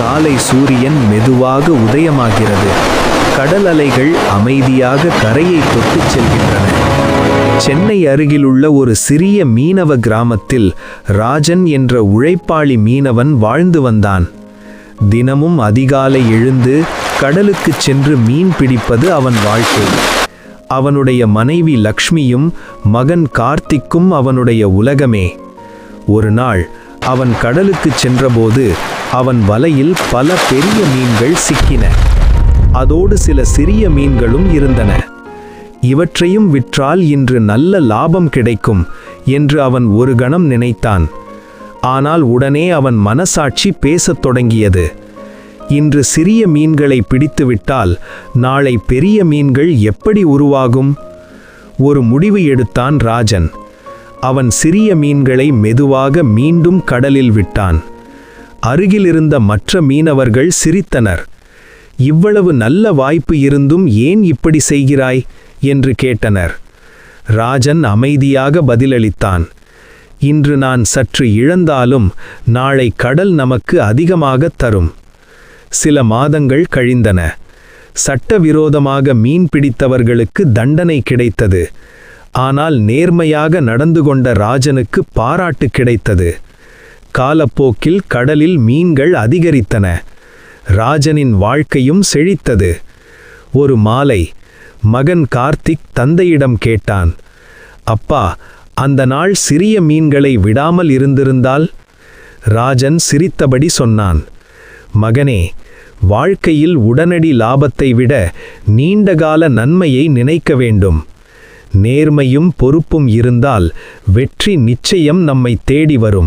காலை சூரியன் மெதுவாக உதயமாகிறது. கடல் அலைகள் அமைதியாக கரையை தொட்டுச் செல்கின்றன. சென்னை அருகிலுள்ள ஒரு சிறிய மீனவ கிராமத்தில் ராஜன் என்ற உழைப்பாளி மீனவன் வாழ்ந்து வந்தான். தினமும் அதிகாலை எழுந்து கடலுக்குச் சென்று மீன் பிடிப்பது அவன் வாழ்க்கை. அவனுடைய மனைவி லக்ஷ்மியும் மகன் கார்த்திக்கும் அவனுடைய உலகமே. ஒரு நாள் அவன் கடலுக்குச் சென்றபோது அவன் வலையில் பல பெரிய மீன்கள் சிக்கின. அதோடு சில சிறிய மீன்களும் இருந்தன. இவற்றையும் விற்றால் இன்று நல்ல லாபம் கிடைக்கும் என்று அவன் ஒரு கணம் நினைத்தான். ஆனால் உடனே அவன் மனசாட்சி பேசத் தொடங்கியது. இன்று சிறிய மீன்களை பிடித்துவிட்டால் நாளை பெரிய மீன்கள் எப்படி உருவாகும்? ஒரு முடிவு எடுத்தான் ராஜன். அவன் சிறிய மீன்களை மெதுவாக மீண்டும் கடலில் விட்டான். அருகிலிருந்த மற்ற மீனவர்கள் சிரித்தனர். இவ்வளவு நல்ல வாய்ப்பு இருந்தும் ஏன் இப்படி செய்கிறாய் என்று கேட்டனர். ராஜன் அமைதியாக பதிலளித்தான். இன்று நான் சற்று இழந்தாலும் நாளை கடல் நமக்கு அதிகமாக தரும். சில மாதங்கள் கழிந்தன. சட்டவிரோதமாக மீன் பிடித்தவர்களுக்கு தண்டனை கிடைத்தது. ஆனால் நேர்மையாக நடந்து கொண்ட ராஜனுக்கு பாராட்டு கிடைத்தது. காலப்போக்கில் கடலில் மீன்கள் அதிகரித்தன. ராஜனின் வாழ்க்கையும் செழித்தது. ஒரு மாலை மகன் கார்த்திக் தந்தையிடம் கேட்டான், அப்பா, அந்த நாள் சிறிய மீன்களை விடாமல் இருந்திருந்தால்? ராஜன் சிரித்தபடி சொன்னான், மகனே, வாழ்க்கையில் உடனடி லாபத்தை விட நீண்டகால நன்மையை நினைக்க வேண்டும். நேர்மையும் பொறுப்பும் இருந்தால் வெற்றி நிச்சயம் நம்மை தேடி வரும்.